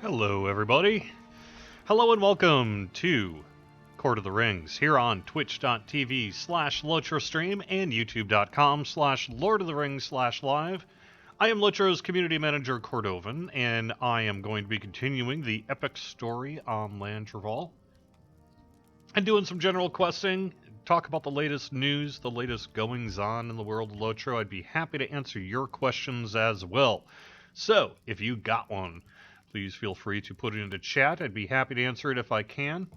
Hello, everybody. Hello and welcome to Court of the Rings here on twitch.tv/LOTRO stream and youtube.com/Lord of the Rings/live. I am LOTRO's community manager, Cordovan, and I am going to be continuing the epic story on Landroval and doing some general questing, talk about the latest news, the latest goings-on in the world of LOTRO. I'd be happy to answer your questions as well. So, if you got one, please feel free to put it into chat. I'd be happy to answer it if I can.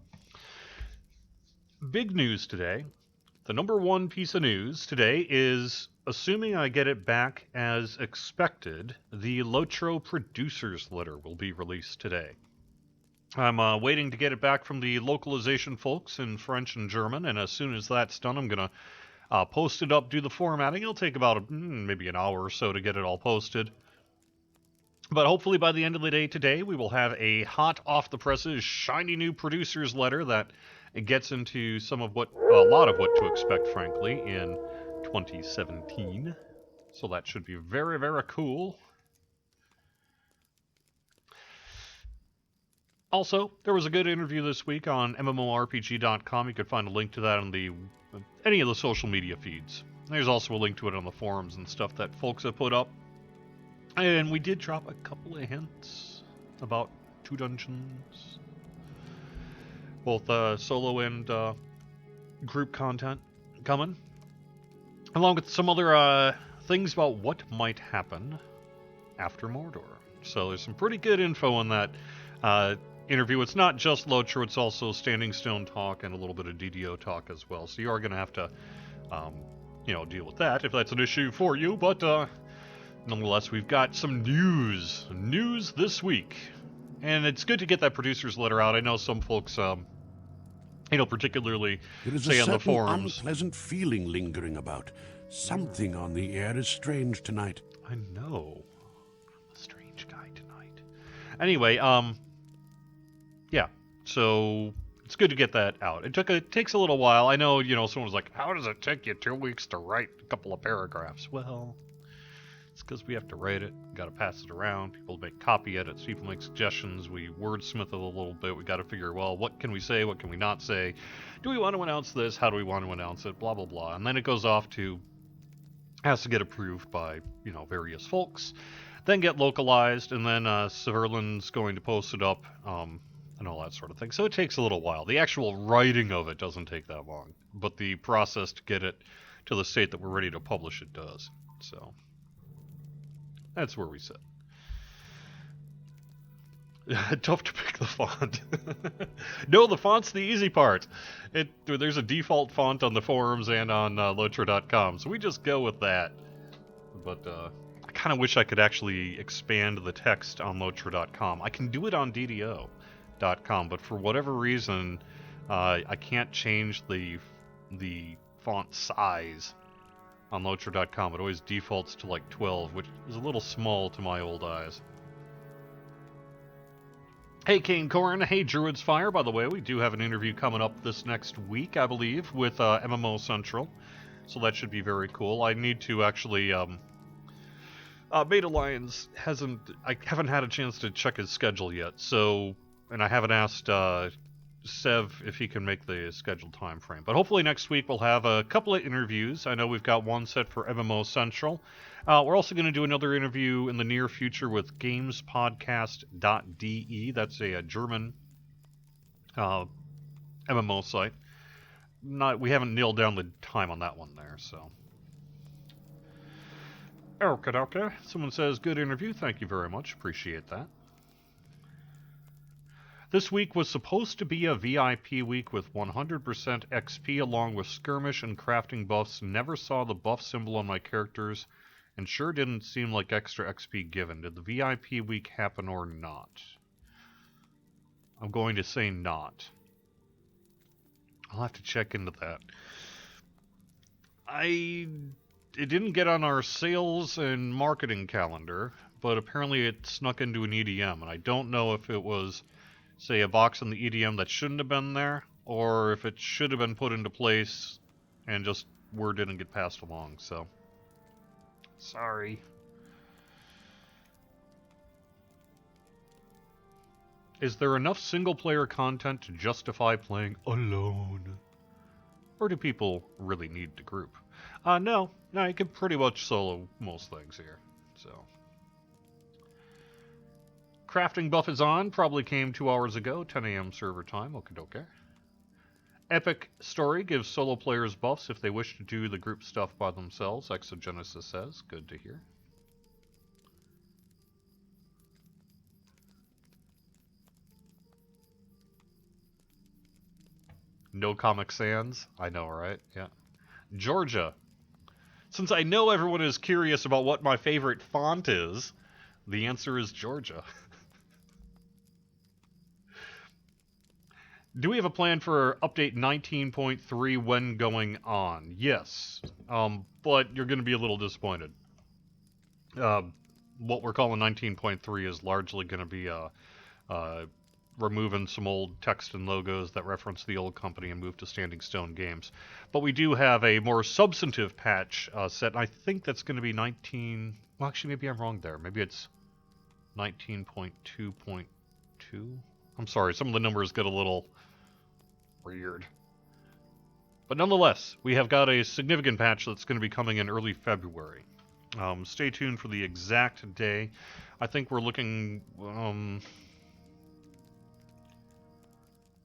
Big news today. The number one piece of news today is, assuming I get it back as expected, the LOTRO Producers Letter will be released today. I'm waiting to get it back from the localization folks in French and German, and as soon as that's done, I'm going to post it up, do the formatting. It'll take about maybe an hour or so to get it all posted. But hopefully by the end of the day today, we will have a hot off the presses, shiny new producer's letter that gets into a lot of what to expect, frankly, in 2017. So that should be very, very cool. Also, there was a good interview this week on MMORPG.com. You could find a link to that on any of the social media feeds. There's also a link to it on the forums and stuff that folks have put up. And we did drop a couple of hints about 2 dungeons. Both solo and group content coming. Along with some other things about what might happen after Mordor. So there's some pretty good info on that interview. It's not just LOTRO, it's also Standing Stone talk and a little bit of DDO talk as well. So you are going to have to, deal with that if that's an issue for you. But nonetheless, we've got some news this week, and it's good to get that producer's letter out. I know some folks, particularly say on the forums, unpleasant feeling lingering about. Something on the air is strange tonight. I know, I'm a strange guy tonight. Anyway, yeah. So it's good to get that out. It takes a little while. I know, someone was like, "How does it take you 2 weeks to write a couple of paragraphs?" Well, it's because we have to write it, got to pass it around, people make copy edits, people make suggestions, we wordsmith it a little bit, we got to figure, well, what can we say, what can we not say, do we want to announce this, how do we want to announce it, blah, blah, blah, and then it goes off has to get approved by, various folks, then get localized, and then Severlin's going to post it up, and all that sort of thing, so it takes a little while. The actual writing of it doesn't take that long, but the process to get it to the state that we're ready to publish it does, so that's where we sit. Tough to pick the font. No, the font's the easy part. There's a default font on the forums and on LOTRO.com, so we just go with that. But I kind of wish I could actually expand the text on LOTRO.com. I can do it on DDO.com, but for whatever reason, I can't change the font size on LOTRO.com. It always defaults to like 12, which is a little small to my old eyes. Hey, Kane Corrin. Hey, Druid's Fire. By the way, we do have an interview coming up this next week, I believe, with MMO Central. So that should be very cool. I need to actually... Beta Lions I haven't had a chance to check his schedule yet, so... And I haven't asked Sev if he can make the scheduled time frame. But hopefully next week we'll have a couple of interviews. I know we've got one set for MMO Central. We're also going to do another interview in the near future with gamespodcast.de. That's a German MMO site. We haven't nailed down the time on that one there, so. Okay. Someone says, good interview. Thank you very much. Appreciate that. This week was supposed to be a VIP week with 100% XP along with skirmish and crafting buffs. Never saw the buff symbol on my characters and sure didn't seem like extra XP given. Did the VIP week happen or not? I'm going to say not. I'll have to check into that. It didn't get on our sales and marketing calendar, but apparently it snuck into an EDM, and I don't know if it was... say, a box in the EDM that shouldn't have been there, or if it should have been put into place and just word didn't get passed along, so. Sorry. Is there enough single-player content to justify playing alone? Or do people really need to group? No, you can pretty much solo most things here, so. Crafting buff is on, probably came 2 hours ago, 10 a.m. server time, okie Epic Story gives solo players buffs if they wish to do the group stuff by themselves, Exogenesis says, good to hear. No Comic Sans, I know, right? Yeah. Georgia. Since I know everyone is curious about what my favorite font is, the answer is Georgia. Do we have a plan for update 19.3 when going on? Yes, but you're going to be a little disappointed. What we're calling 19.3 is largely going to be removing some old text and logos that reference the old company and move to Standing Stone Games. But we do have a more substantive patch set. I think that's going to be 19... Well, actually, maybe I'm wrong there. Maybe it's 19.2.2. I'm sorry, some of the numbers get a little weird. But nonetheless, we have got a significant patch that's going to be coming in early February. Stay tuned for the exact day. I think we're looking...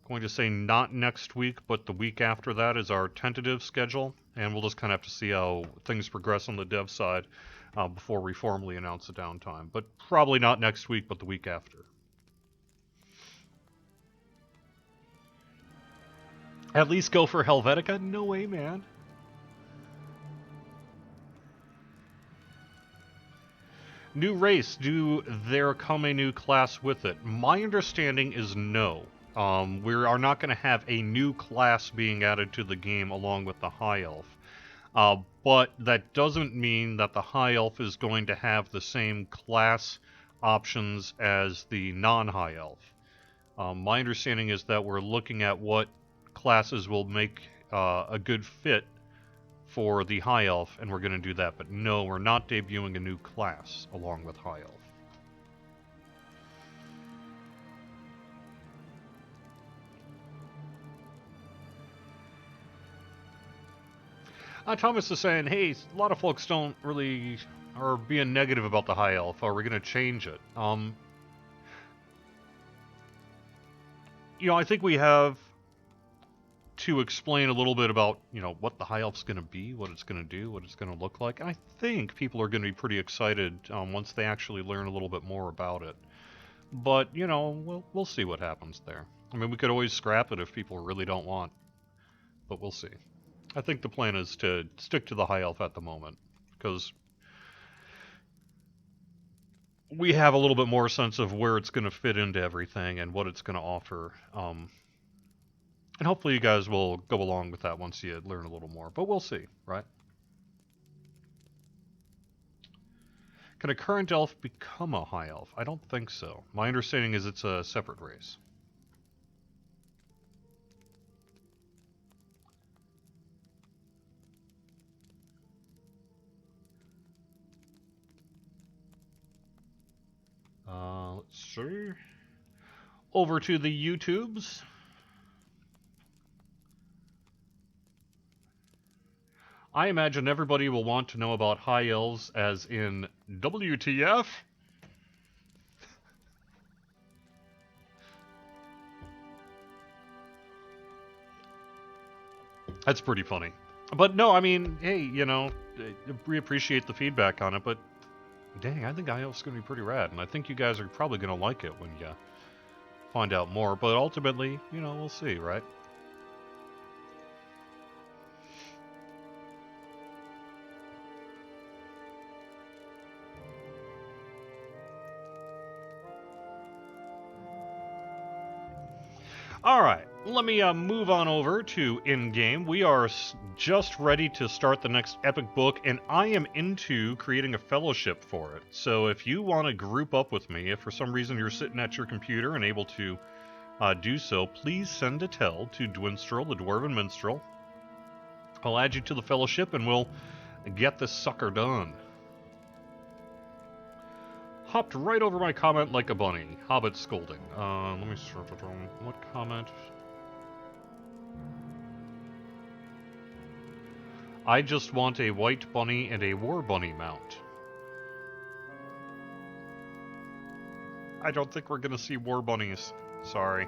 going to say not next week, but the week after that is our tentative schedule, and we'll just kind of have to see how things progress on the dev side before we formally announce the downtime. But probably not next week, but the week after. At least go for Helvetica? No way, man. New race, do there come a new class with it? My understanding is no. We are not going to have a new class being added to the game along with the High Elf. But that doesn't mean that the High Elf is going to have the same class options as the non-High Elf. My understanding is that we're looking at what classes will make a good fit for the High Elf, and we're going to do that. But no, we're not debuting a new class along with High Elf. Thomas is saying, hey, a lot of folks don't really are being negative about the High Elf. Are we going to change it? I think we have to explain a little bit about, what the High Elf's going to be, what it's going to do, what it's going to look like. And I think people are going to be pretty excited once they actually learn a little bit more about it. But, we'll see what happens there. I mean, we could always scrap it if people really don't want. But we'll see. I think the plan is to stick to the High Elf at the moment, because we have a little bit more sense of where it's going to fit into everything and what it's going to offer. And hopefully you guys will go along with that once you learn a little more. But we'll see, right? Can a current elf become a High Elf? I don't think so. My understanding is it's a separate race. Let's see. Over to the YouTubes. I imagine everybody will want to know about High Elves as in WTF? That's pretty funny. But no, I mean, hey, we appreciate the feedback on it, but dang, I think High Elf's going to be pretty rad, and I think you guys are probably going to like it when you find out more, but ultimately, we'll see, right? Alright, let me move on over to in-game. We are just ready to start the next epic book, and I am into creating a fellowship for it. So if you want to group up with me, if for some reason you're sitting at your computer and able to do so, please send a tell to Dwinstrel, the Dwarven Minstrel. I'll add you to the fellowship, and we'll get this sucker done. hopped right over my comment like a bunny. Hobbit scolding. Let me start. What comment? I just want a white bunny and a war bunny mount. I don't think we're gonna see war bunnies. Sorry.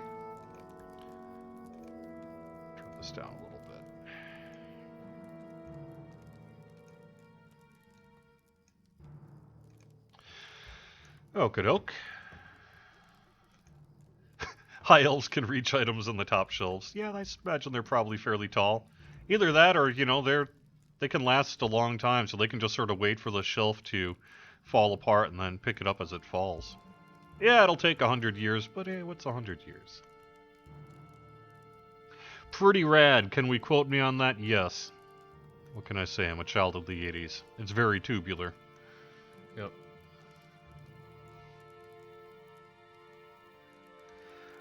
Turn this down a little bit. Okie-doke. High elves can reach items in the top shelves. Yeah, I imagine they're probably fairly tall. Either that or, they can last a long time, so they can just sort of wait for the shelf to fall apart and then pick it up as it falls. Yeah, it'll take 100 years, but hey, what's 100 years? Pretty rad. Can we quote me on that? Yes. What can I say? I'm a child of the 80s. It's very tubular. Yep.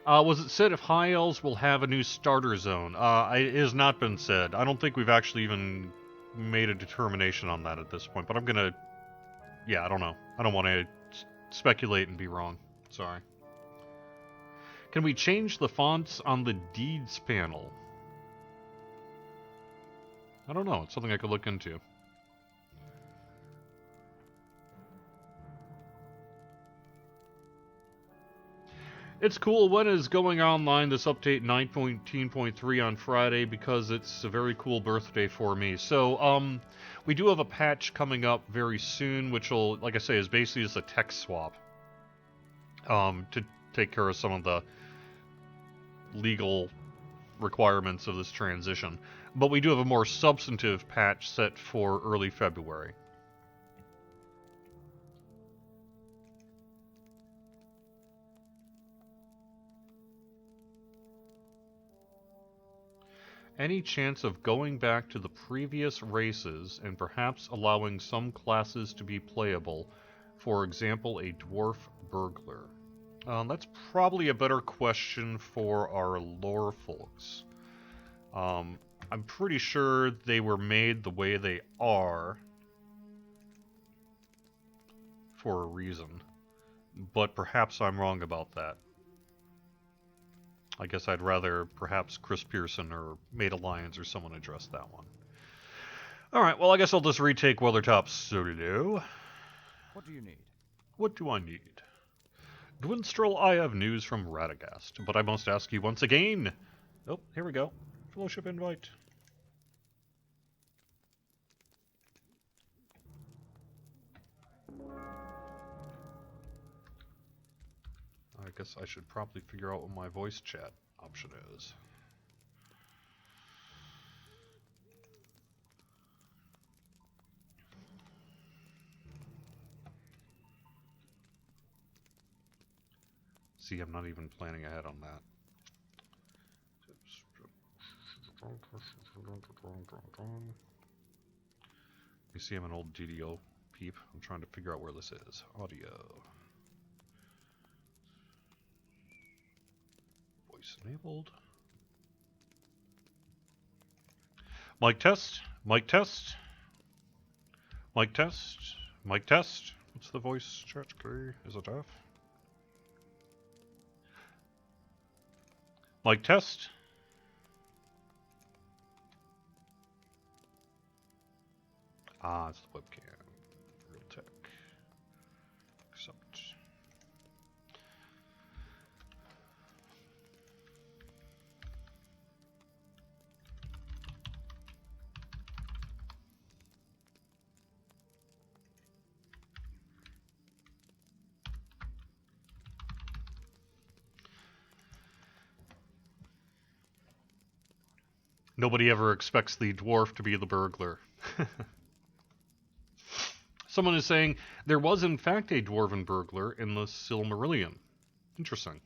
Was it said if High Elves will have a new starter zone? It has not been said. I don't think we've actually even made a determination on that at this point, but I'm gonna... Yeah, I don't know. I don't want to speculate and be wrong. Sorry. Can we change the fonts on the deeds panel? I don't know. It's something I could look into. It's cool. When is going online this update 9.18.3 on Friday because it's a very cool birthday for me. So, we do have a patch coming up very soon, which will, like I say, is basically just a text swap. To take care of some of the legal requirements of this transition. But we do have a more substantive patch set for early February. Any chance of going back to the previous races and perhaps allowing some classes to be playable? For example, a dwarf burglar. That's probably a better question for our lore folks. I'm pretty sure they were made the way they are for a reason, but perhaps I'm wrong about that. I guess I'd rather perhaps Chris Pearson or Made Alliance or someone address that one. Alright, well I guess I'll just retake Weathertop Solo. What do you need? What do I need? Dwinstrel, I have news from Radagast, but I must ask you once again. Oh, here we go. Fellowship invite. I guess I should probably figure out what my voice chat option is. See, I'm not even planning ahead on that. You see, I'm an old GDO peep. I'm trying to figure out where this is. Audio. Voice enabled. Mic test. Mic test. Mic test. Mic test. What's the voice chat key? Is it F? Mic test. Ah, it's the webcam. Real tech. Accept. Nobody ever expects the dwarf to be the burglar. Someone is saying there was in fact a dwarven burglar in the Silmarillion. Interesting.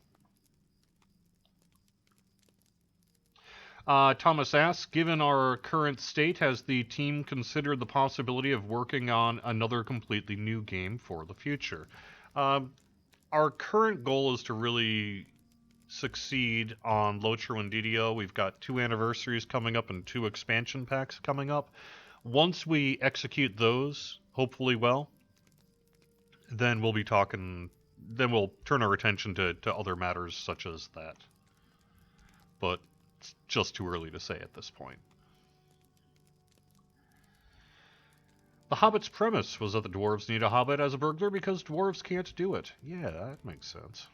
Thomas asks, given our current state, has the team considered the possibility of working on another completely new game for the future? Our current goal is to really succeed on LOTRO and DDO. We've got 2 anniversaries coming up and 2 expansion packs coming up. Once we execute those, hopefully well, then we'll be talking. Then we'll turn our attention to other matters such as that. But it's just too early to say at this point. The Hobbit's premise was that the dwarves need a hobbit as a burglar because dwarves can't do it. Yeah, that makes sense.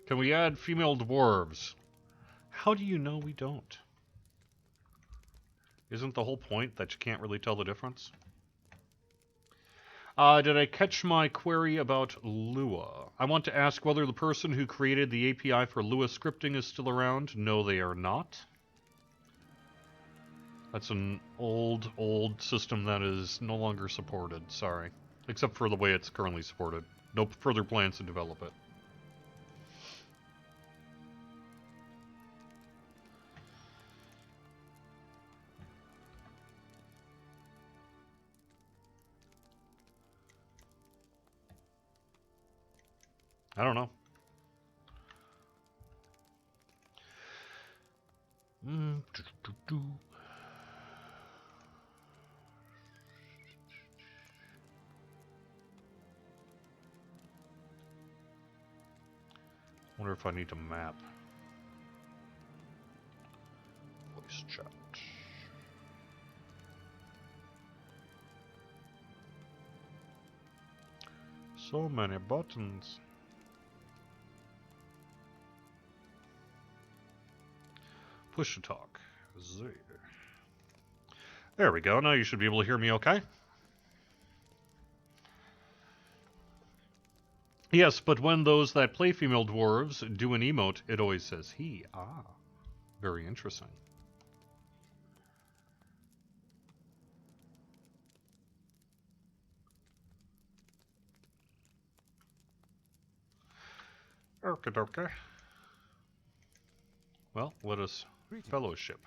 Can we add female dwarves? How do you know we don't? Isn't the whole point that you can't really tell the difference? Did I catch my query about Lua? I want to ask whether the person who created the API for Lua scripting is still around. No, they are not. That's an old system that is no longer supported, sorry. Except for the way it's currently supported. No further plans to develop it. I don't know. Wonder if I need to map. Voice chat. So many buttons. Push to talk. There we go. Now you should be able to hear me okay. Yes, but when those that play female dwarves do an emote, it always says he. Ah, very interesting. Okay. Well, let us fellowship.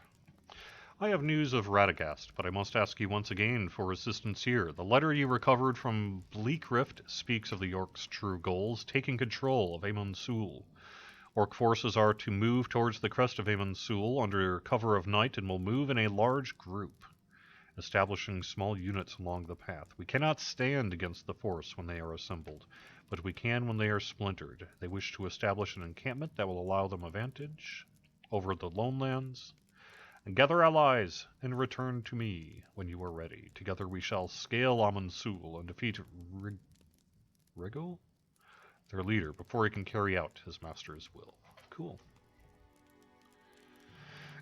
I have news of Radagast, but I must ask you once again for assistance here. The letter you recovered from Bleak Rift speaks of the Orcs' true goals, taking control of Amon Sul. Orc forces are to move towards the crest of Amon Sul under cover of night and will move in a large group, establishing small units along the path. We cannot stand against the force when they are assembled, but we can when they are splintered. They wish to establish an encampment that will allow them advantage over the Lone Lands. And gather allies and return to me when you are ready. Together we shall scale Amon Sul and defeat Rigel, their leader, before he can carry out his master's will. Cool.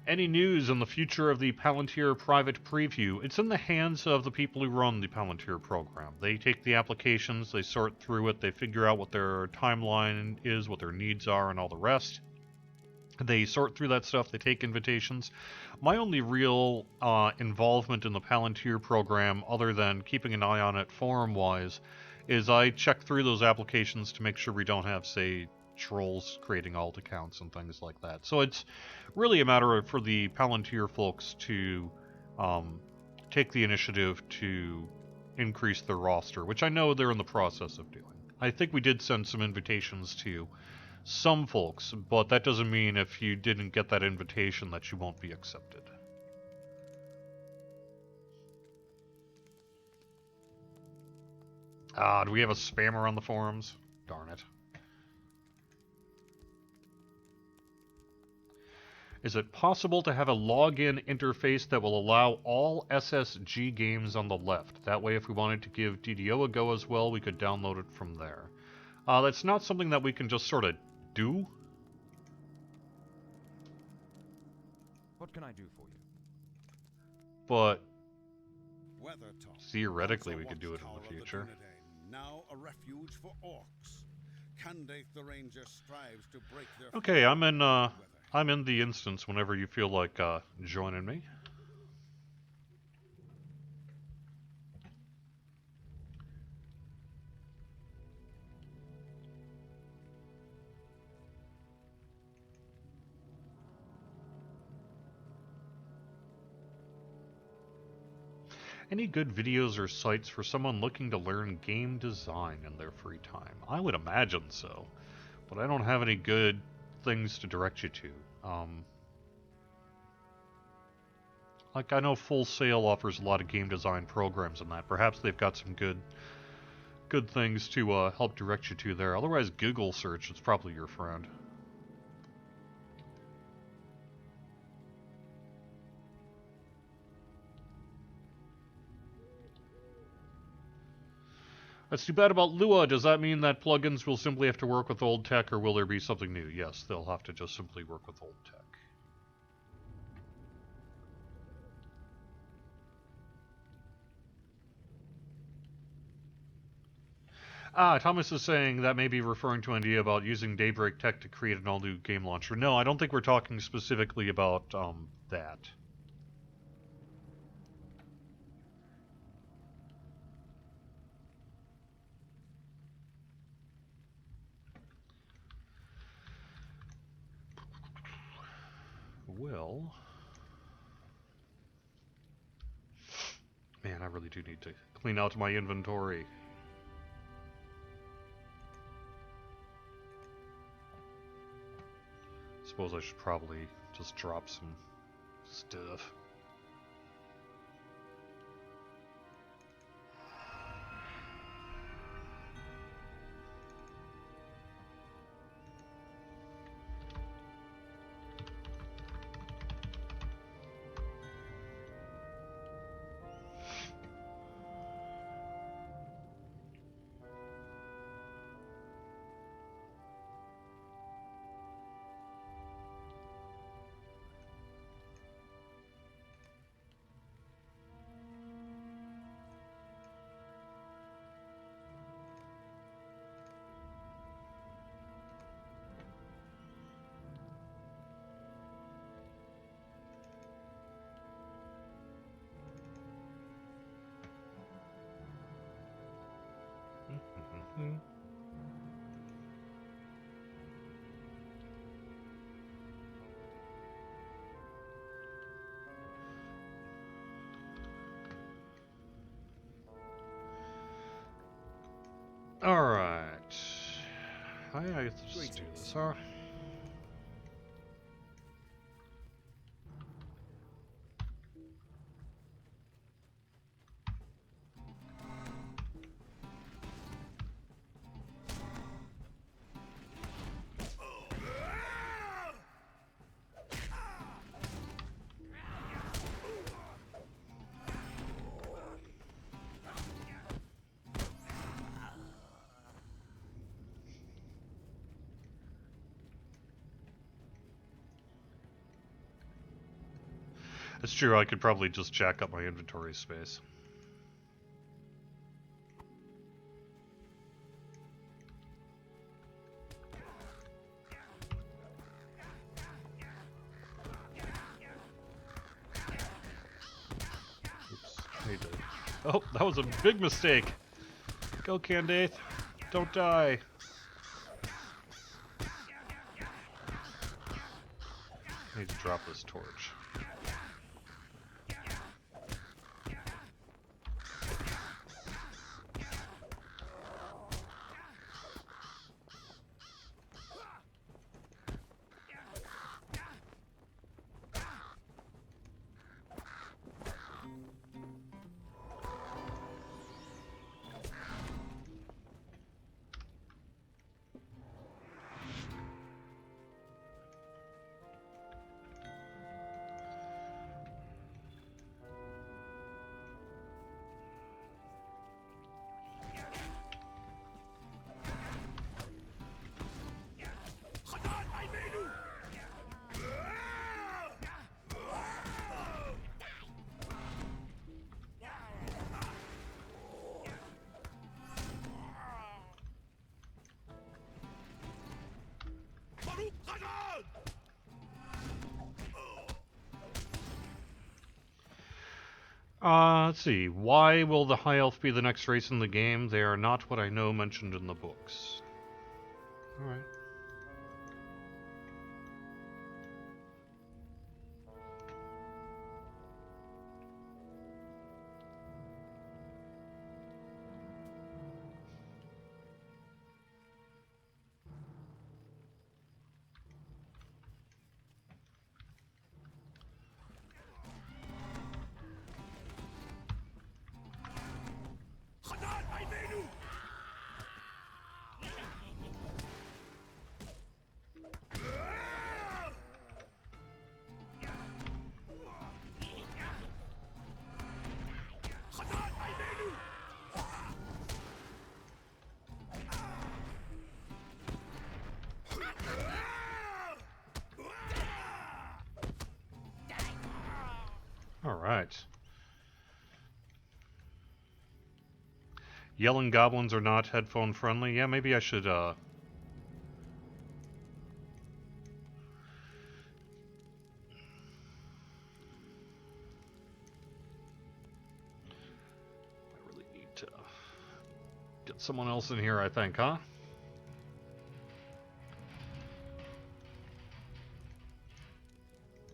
Any news on the future of the Palantir private preview? It's in the hands of the people who run the Palantir program. They take the applications, they sort through it, they figure out what their timeline is, what their needs are, and all the rest. They sort through that stuff, they take invitations. My only real involvement in the Palantir program, other than keeping an eye on it forum-wise, is I check through those applications to make sure we don't have, say, trolls creating alt accounts and things like that. So it's really a matter of, for the Palantir folks to take the initiative to increase their roster, which I know they're in the process of doing. I think we did send some invitations to some folks, but that doesn't mean if you didn't get that invitation that you won't be accepted. Do we have a spammer on the forums? Darn it. Is it possible to have a login interface that will allow all SSG games on the left? That way, if we wanted to give DDO a go as well, we could download it from there. That's not something that we can just sort of do. What can I do for you? But theoretically, we could do it in the future. Now a refuge for orcs. Candate the Ranger strives to break their Okay, I'm in the instance whenever you feel like joining me. Any good videos or sites for someone looking to learn game design in their free time? I would imagine so, but I don't have any good things to direct you to. Like, I know Full Sail offers a lot of game design programs and that. Perhaps they've got some good things to help direct you to there. Otherwise, Google search is probably your friend. That's too bad about Lua. Does that mean that plugins will simply have to work with old tech, or will there be something new? Yes, they'll have to just simply work with old tech. Ah, Thomas is saying that may be referring to an idea about using Daybreak tech to create an all-new game launcher. No, I don't think we're talking specifically about that. Well, man, I really do need to clean out my inventory. Suppose I should probably just drop some stuff. Alright. Let's just do this, huh? It's true, I could probably just jack up my inventory space. Oops, I need to... Oh, that was a big mistake! Go, Candace! Don't die! I need to drop this torch. Let's see. Why will the High Elf be the next race in the game? They are not what I know mentioned in the books. Alright. right. Yelling goblins are not headphone friendly. Yeah, maybe I should, I really need to get someone else in here, I think, huh?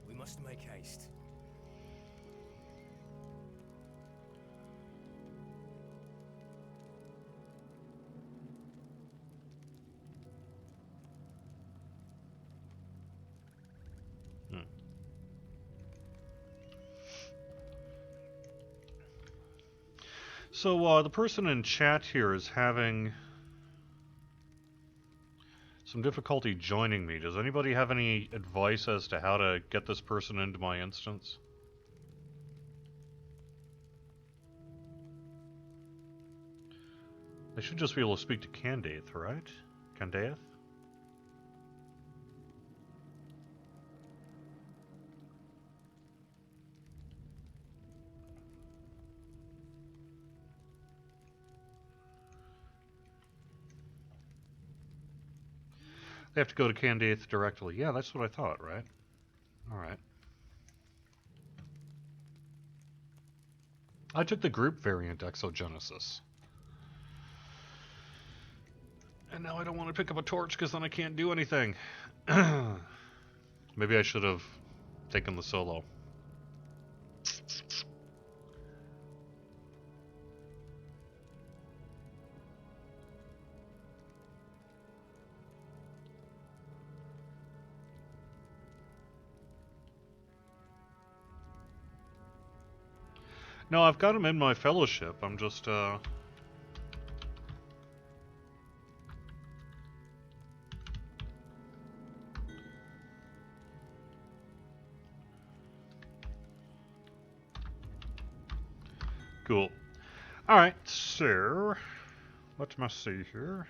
We must make haste. So, the person in chat here is having some difficulty joining me. Does anybody have any advice as to how to get this person into my instance? I should just be able to speak to Candaith, right? Candaith? They have to go to Candaith directly. Yeah, that's what I thought, right? Alright. I took the group variant exogenesis. And now I don't want to pick up a torch because then I can't do anything. Maybe I should have taken the solo. No, I've got him in my fellowship. I'm just, Cool. Alright, so... Let me see here.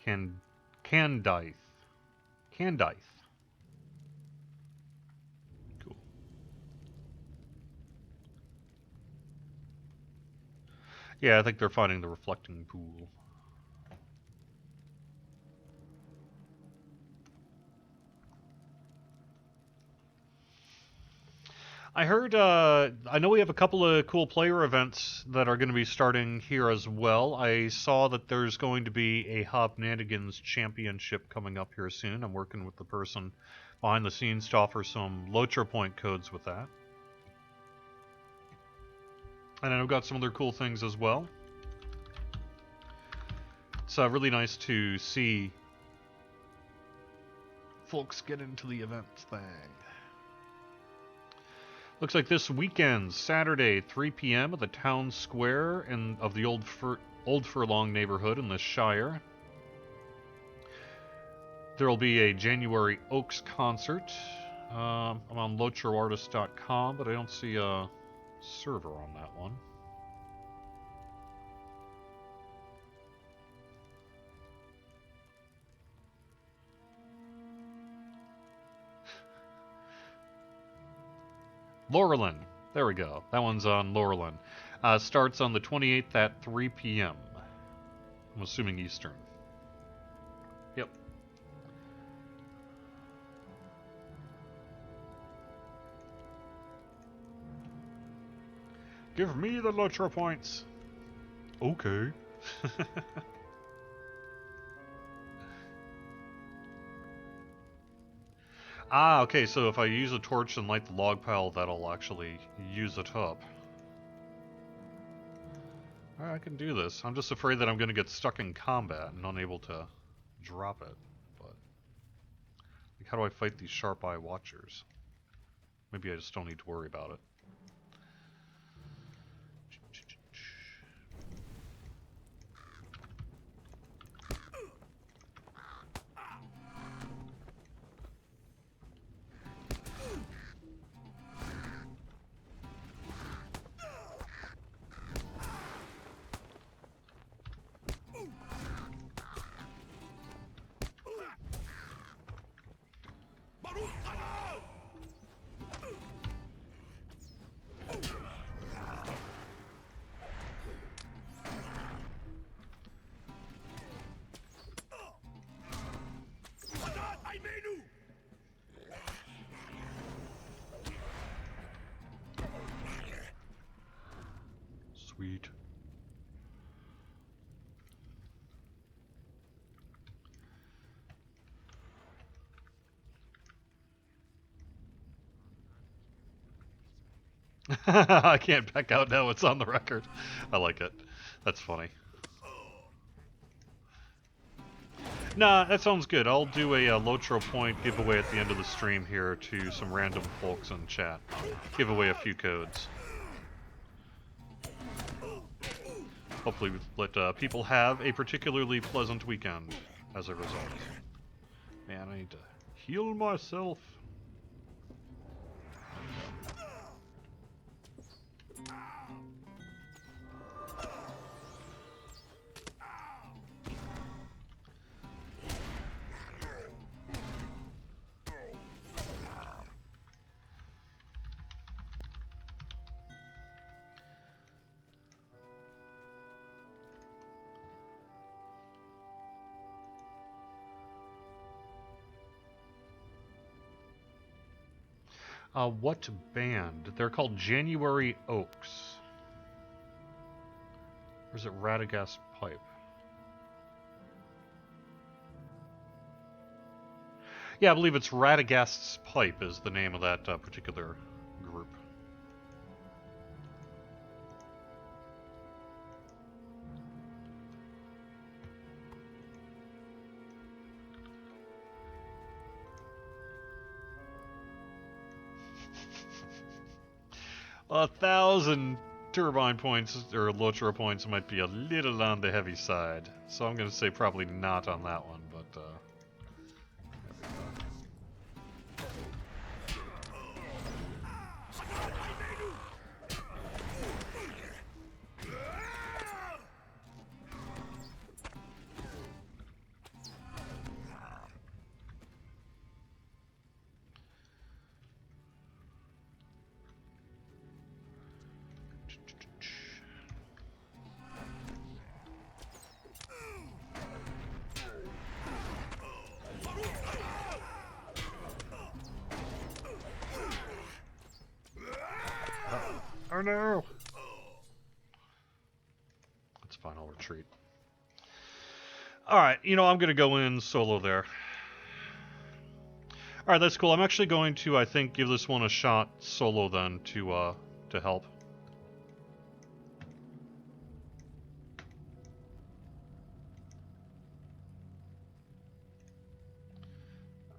Candaith. Candaith. Cool. Yeah, I think they're finding the reflecting pool. I heard, I know we have a couple of cool player events that are going to be starting here as well. I saw that there's going to be a Hobnanigans Championship coming up here soon. I'm working with the person behind the scenes to offer some LOTRO point codes with that. And I've got some other cool things as well. It's really nice to see folks get into the events thing. Looks like this weekend, Saturday, 3 p.m. at the town square of the Old Furlong neighborhood in the Shire. There will be a January Oaks concert. I'm on LOTROartist.com, but I don't see a server on that one. Laurelin. There we go. That one's on Laurelin. Starts on the 28th at 3 p.m. I'm assuming Eastern. Yep. Give me the LOTRO points. Okay. Ah, okay, so if I use a torch and light the log pile, that'll actually use it up. Alright, I can do this. I'm just afraid that I'm going to get stuck in combat and unable to drop it. But, like, how do I fight these sharp eye watchers? Maybe I just don't need to worry about it. Sweet. I can't back out now, it's on the record. I like it. That's funny. Nah, that sounds good. I'll do a LOTRO point giveaway at the end of the stream here to some random folks in chat. Give away a few codes. Hopefully let people have a particularly pleasant weekend as a result. Man, I need to heal myself. What band? They're called January Oaks. Or is it Radagast Pipe? Yeah, I believe it's Radagast's Pipe is the name of that particular group. A 1,000 turbine points or LOTRO points might be a little on the heavy side, so I'm going to say probably not on that one, but oh no! That's fine, I'll retreat. Alright, you know, I'm going to go in solo there. Alright, that's cool. I'm actually going to, I think, give this one a shot solo then to help.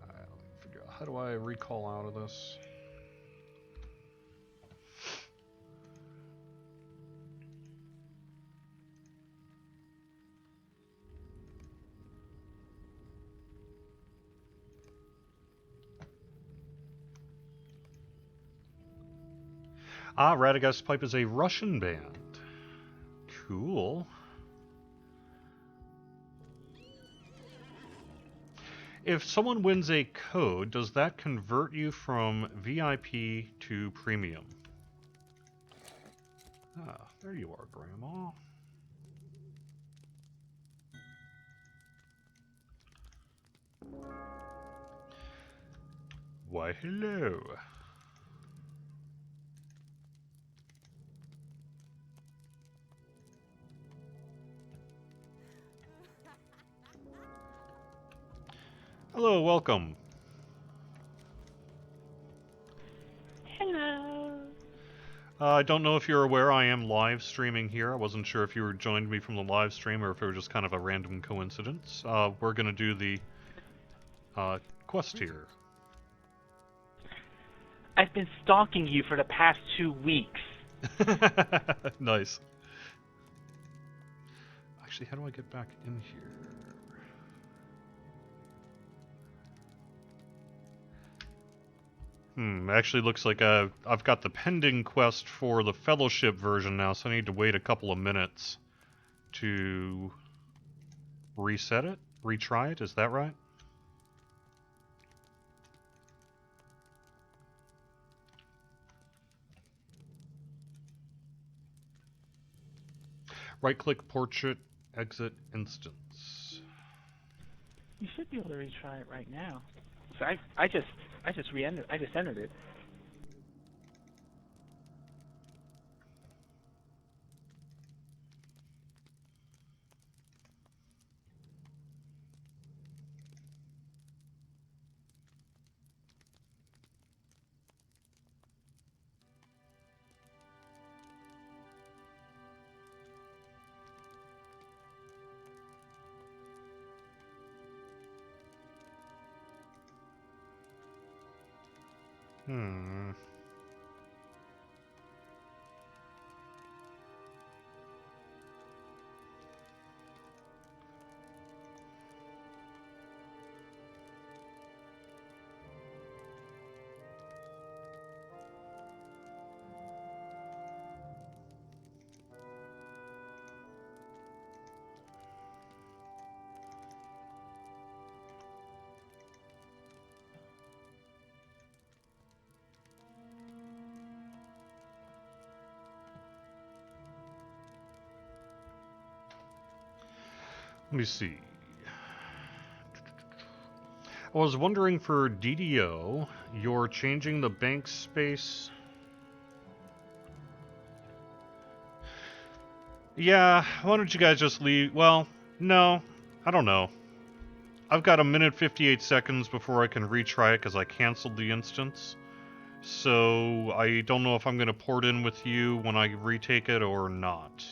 Alright, let me figure out, how do I recall out of this? Ah, Radagast Pipe is a Russian band. Cool. If someone wins a code, does that convert you from VIP to Premium? Ah, there you are, Grandma. Why, hello. Hello, welcome. Hello. I don't know if you're aware I am live streaming here. I wasn't sure if you joined me from the live stream or if it was just kind of a random coincidence. We're going to do the quest here. I've been stalking you for the past 2 weeks. Nice. Actually, how do I get back in here? Actually looks like I've got the pending quest for the Fellowship version now, so I need to wait a couple of minutes to reset it? Retry it? Is that right? Right-click portrait, exit instance. You should be able to retry it right now. So I just entered it. Hmm. Let me see. I was wondering for DDO, you're changing the bank space. Yeah, why don't you guys just leave? Well, no, I don't know. I've got a minute 58 seconds before I can retry it because I canceled the instance. So I don't know if I'm going to port in with you when I retake it or not.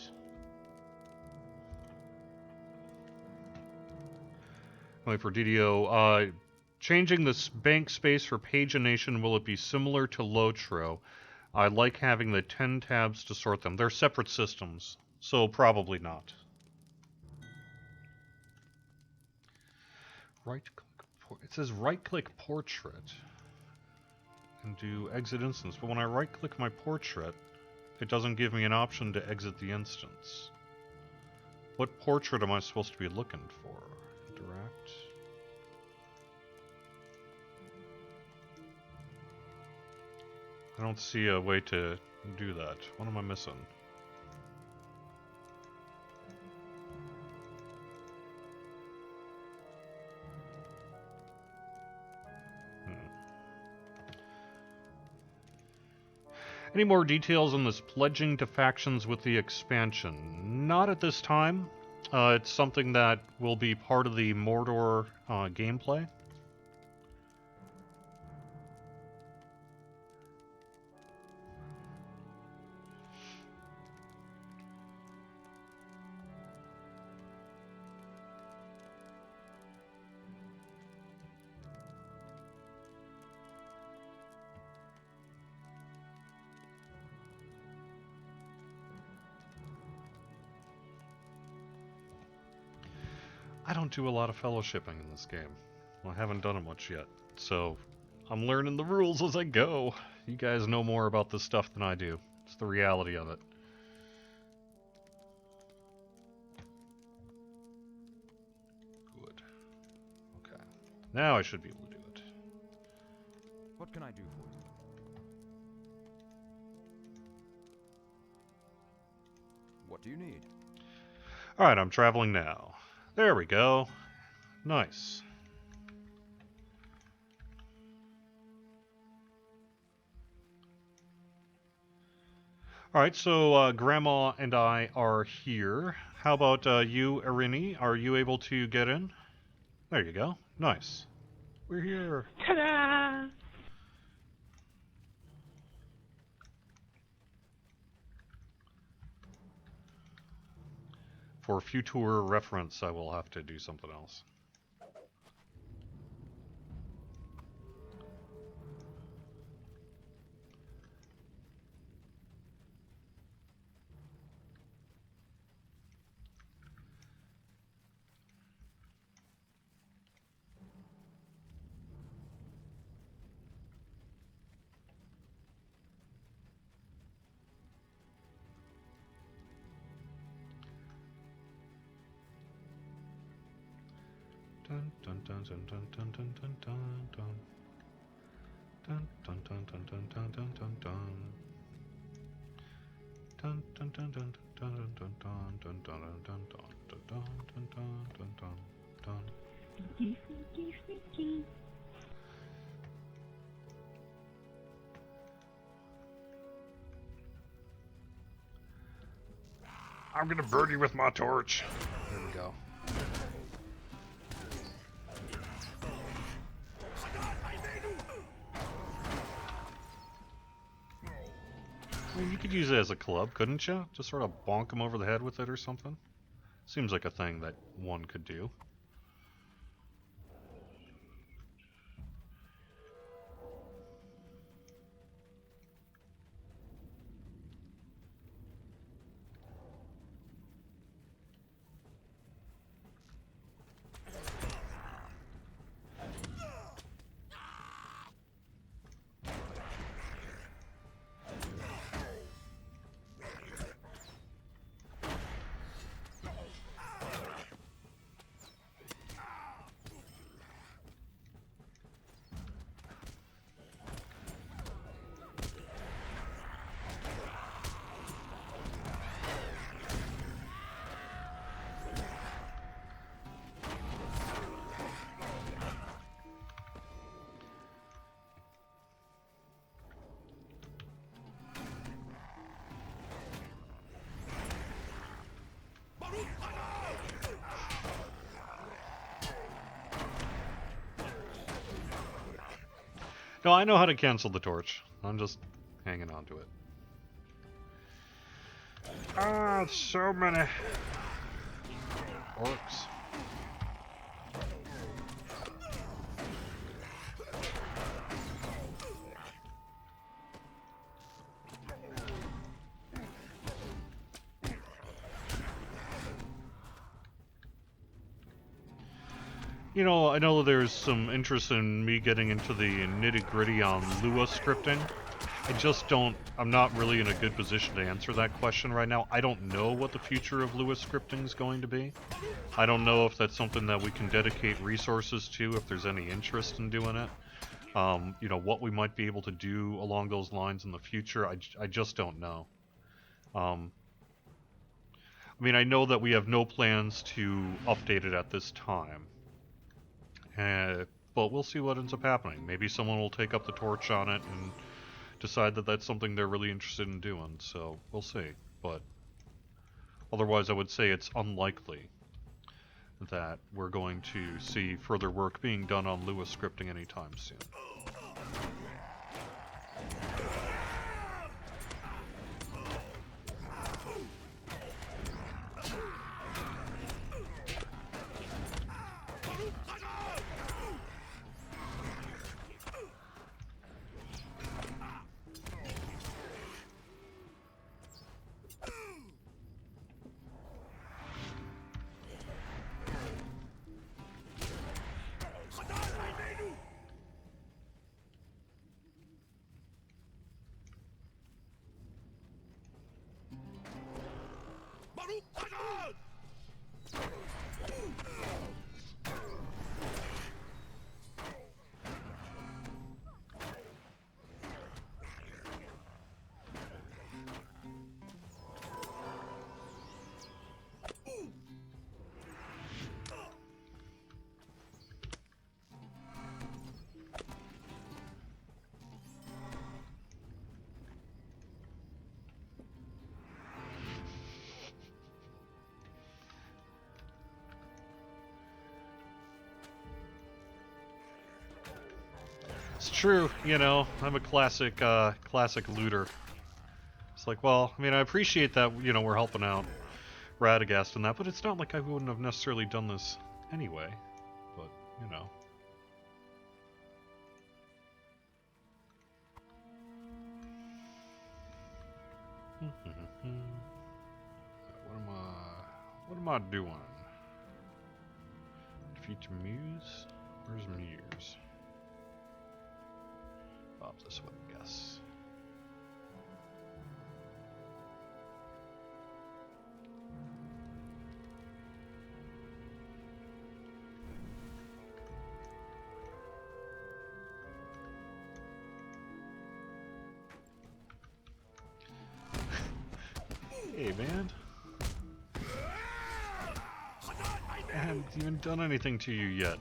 Wait for DDO. Changing this bank space for pagination, will it be similar to LOTRO? I like having the 10 tabs to sort them. They're separate systems, so probably not. Right-click. It says right-click portrait and do exit instance, but when I right-click my portrait, it doesn't give me an option to exit the instance. What portrait am I supposed to be looking for? Interact. I don't see a way to do that. What am I missing? Any more details on this pledging to factions with the expansion? Not at this time. It's something that will be part of the Mordor gameplay. I don't do a lot of fellowshipping in this game. Well, I haven't done it much yet, so I'm learning the rules as I go. You guys know more about this stuff than I do. It's the reality of it. Good. Okay. Now I should be able to do it. What can I do for you? What do you need? Alright, I'm traveling now. There we go. Nice. Alright, so Grandma and I are here. How about you, Irini? Are you able to get in? There you go. Nice. We're here. Ta-da! For future reference, I will have to do something else. Dun dun dun dun dun dun dun dun dun dun. Dun dun dun dun dun dun dun dun dun. Dun dun dun dun dun dun dun dun dun dun dun dun dun dun dun dun dun. Sneaky, sneaky, sneaky. I'm gonna burn you with my torch. There we go. I mean, you could use it as a club, couldn't you? Just sort of bonk him over the head with it or something. Seems like a thing that one could do. No, I know how to cancel the torch. I'm just hanging on to it. Ah, so many orcs. You know, I know there's some interest in me getting into the nitty-gritty on Lua scripting. I just don't, I'm not really in a good position to answer that question right now. I don't know what the future of Lua scripting is going to be. I don't know if that's something that we can dedicate resources to, if there's any interest in doing it. You know, what we might be able to do along those lines in the future, I just don't know. I mean, I know that we have no plans to update it at this time. But we'll see what ends up happening. Maybe someone will take up the torch on it and decide that that's something they're really interested in doing, so we'll see. But otherwise, I would say it's unlikely that we're going to see further work being done on Lua scripting anytime soon. It's true, you know, I'm a classic looter. It's like, well, I mean, I appreciate that, you know, we're helping out Radagast and that, but it's not like I wouldn't have necessarily done this anyway. But, you know. What am I doing? Defeat Muse? Where's Muse? Up this way, I guess. Hey, man. I haven't even done anything to you yet.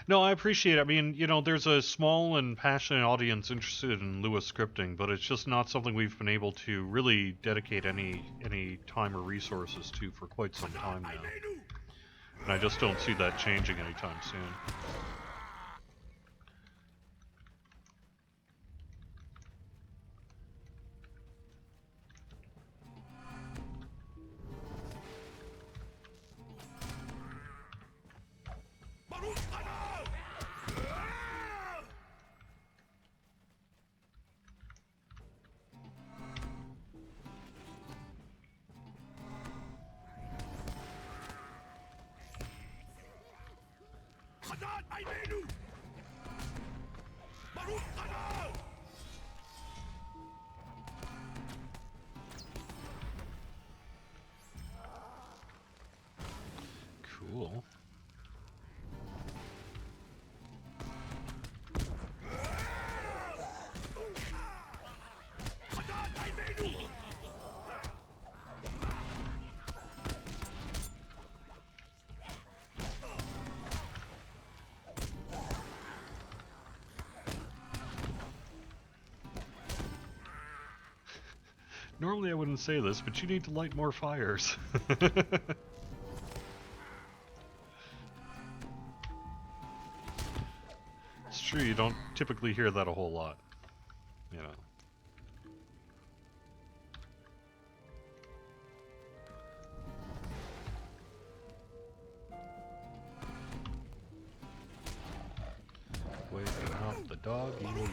No, I appreciate it. I mean, you know, there's a small and passionate audience interested in Lua scripting, but it's just not something we've been able to really dedicate any time or resources to for quite some time now. And I just don't see that changing anytime soon. Cool. Normally I wouldn't say this, but you need to light more fires. It's true, you don't typically hear that a whole lot, you know. Waving out the doggies.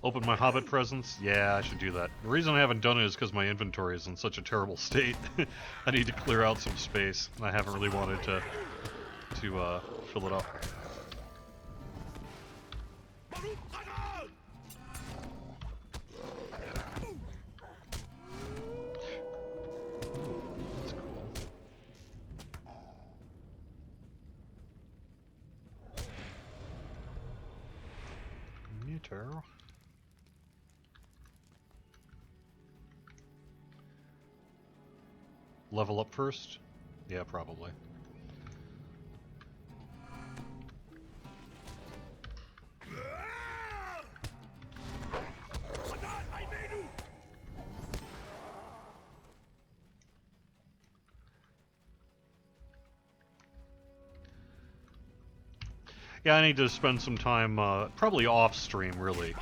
Open my Hobbit presents? Yeah, I should do that. The reason I haven't done it is because my inventory is in such a terrible state. I need to clear out some space, and I haven't really wanted to fill it up. That's cool. Meter. Level up first? Yeah, probably. Yeah, I need to spend some time, probably off stream, really.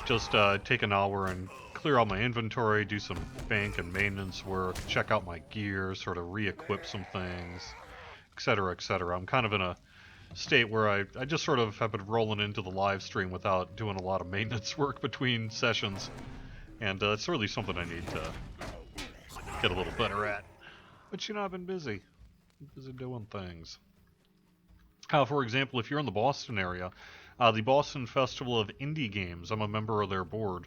Just take an hour and clear out my inventory, do some bank and maintenance work, check out my gear, sort of re-equip some things, etc., etc. I'm kind of in a state where I just sort of have been rolling into the live stream without doing a lot of maintenance work between sessions. And it's really something I need to get a little better at. But you know, I've been busy. Busy doing things. For example, if you're in the Boston area, the Boston Festival of Indie Games, I'm a member of their board.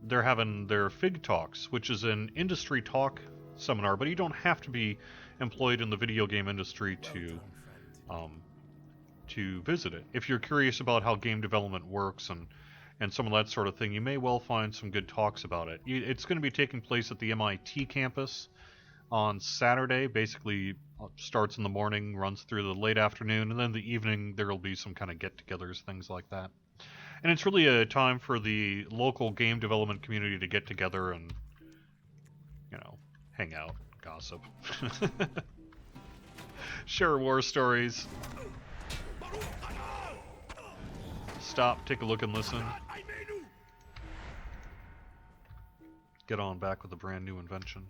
They're having their FIG Talks, which is an industry talk seminar, but you don't have to be employed in the video game industry to visit it. If you're curious about how game development works and some of that sort of thing, you may well find some good talks about it. It's going to be taking place at the MIT campus on Saturday. Basically starts in the morning, runs through the late afternoon, and then the evening there will be some kind of get-togethers, things like that. And it's really a time for the local game development community to get together and, you know, hang out, gossip, share war stories, stop, take a look and listen, get on back with a brand new invention.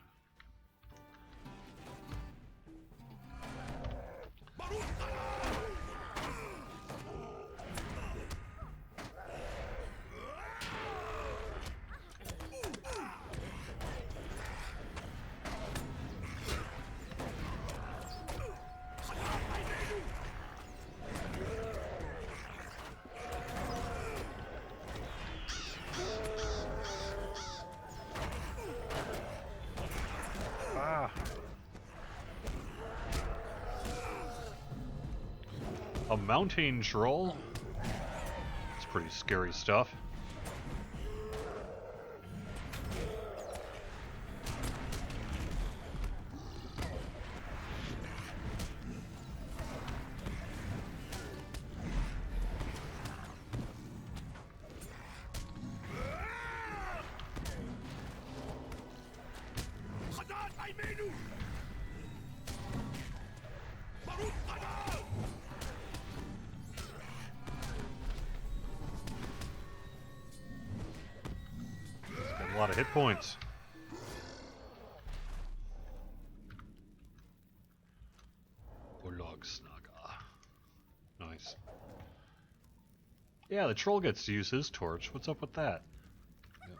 A mountain troll? It's pretty scary stuff. A lot of hit points. Snaga. Nice. Yeah, the troll gets to use his torch. What's up with that? Yep.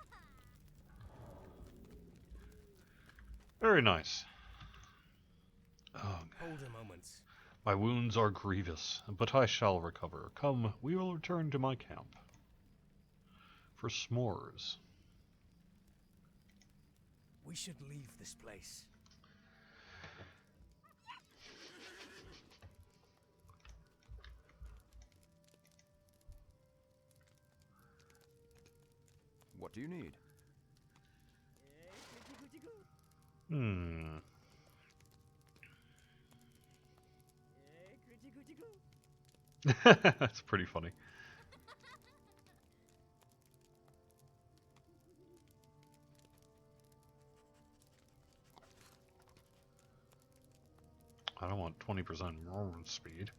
Very nice. Ugh. Hold a moment. My wounds are grievous, but I shall recover. Come, we will return to my camp. For s'mores. We should leave this place. What do you need? That's pretty funny. I don't want 20% movement speed.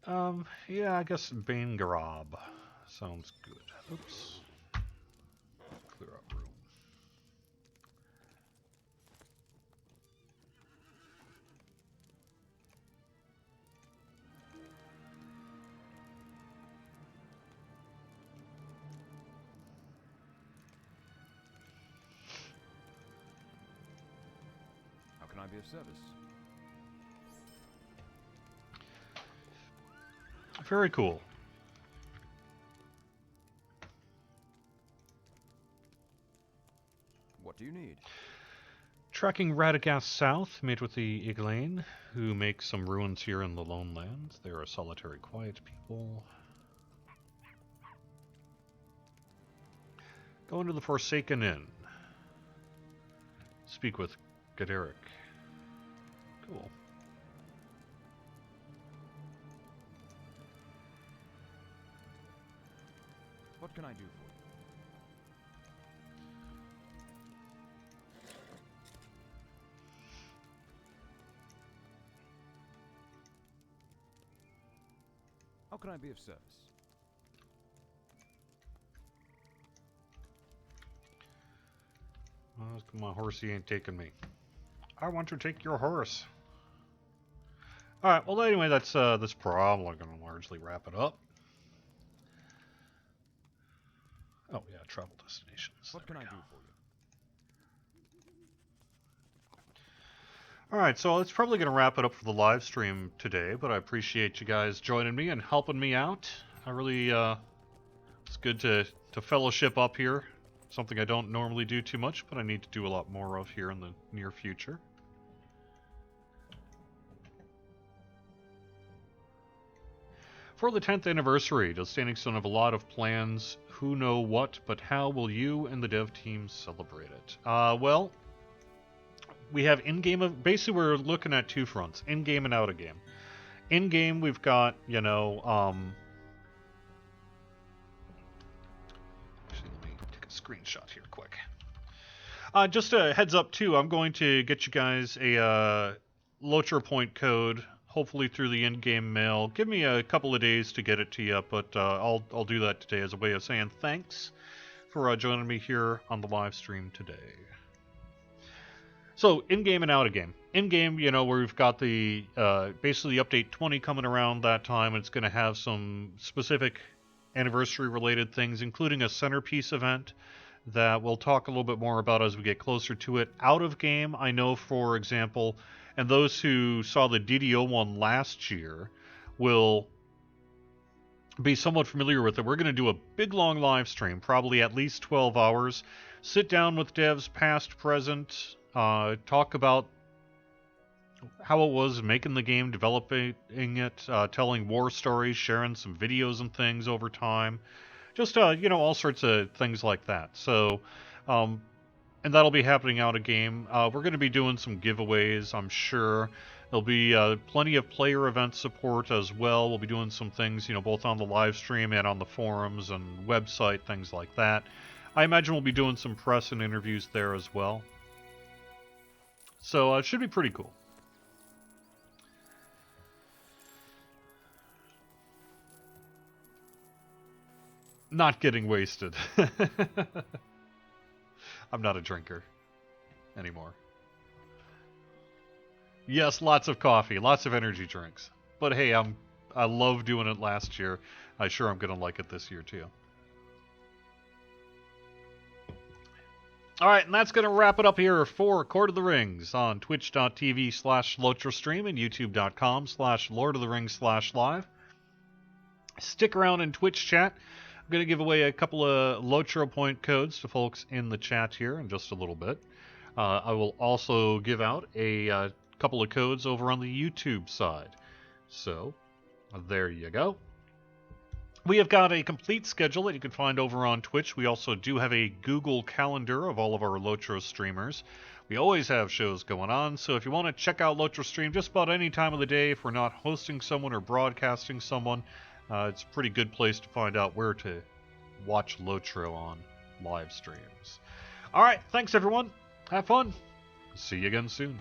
Yeah, I guess Bane Garab sounds good. Oops. Clear up room. How can I be of service? Very cool. What do you need? Tracking Radagast south, meet with the Iglain, who make some ruins here in the Lone Lands. They are a solitary, quiet people. Go into the Forsaken Inn. Speak with Gaderic. Cool. What can I do for you? How can I be of service? Oh, my horsey ain't taking me. I want to take your horse. Alright, well anyway, that's probably going to largely wrap it up. Oh yeah, travel destinations. What can I do for you? Alright, so it's probably going to wrap it up for the live stream today, but I appreciate you guys joining me and helping me out. I really, it's good to fellowship up here. Something I don't normally do too much, but I need to do a lot more of here in the near future. For the 10th anniversary, does Standing Stone have a lot of plans? Who know what, but how will you and the dev team celebrate it? Well, we have in-game, basically we're looking at two fronts, in-game and out-of-game. In-game, we've got, you know, actually, let me take a screenshot here quick. Just a heads up, too, I'm going to get you guys a LOTRO point code, hopefully through the in-game mail. Give me a couple of days to get it to you, but I'll do that today as a way of saying thanks for joining me here on the live stream today. So, in-game and out-of-game. In-game, you know, where we've got the, basically update 20 coming around that time. It's going to have some specific anniversary-related things, including a centerpiece event that we'll talk a little bit more about as we get closer to it. Out-of-game, I know, for example, and those who saw the DDO one last year will be somewhat familiar with it. We're going to do a big, long live stream, probably at least 12 hours. Sit down with devs, past, present, talk about how it was making the game, developing it, telling war stories, sharing some videos and things over time. Just, you know, all sorts of things like that. So, and that'll be happening out of game. We're going to be doing some giveaways, I'm sure. There'll be plenty of player event support as well. We'll be doing some things, you know, both on the live stream and on the forums and website, things like that. I imagine we'll be doing some press and interviews there as well. So it should be pretty cool. Not getting wasted. I'm not a drinker anymore. Yes, lots of coffee, lots of energy drinks. But hey, I love doing it last year. I'm sure I'm going to like it this year too. Alright, and that's going to wrap it up here for Court of the Rings on twitch.tv/LOTROstream and youtube.com/LordofTheRings/live. Stick around in Twitch chat. I'm going to give away a couple of LOTRO point codes to folks in the chat here in just a little bit. I will also give out a couple of codes over on the YouTube side. So, there you go. We have got a complete schedule that you can find over on Twitch. We also do have a Google Calendar of all of our LOTRO streamers. We always have shows going on, so if you want to check out LOTRO stream just about any time of the day, if we're not hosting someone or broadcasting someone, it's a pretty good place to find out where to watch LOTRO on live streams. Alright, thanks everyone. Have fun. See you again soon.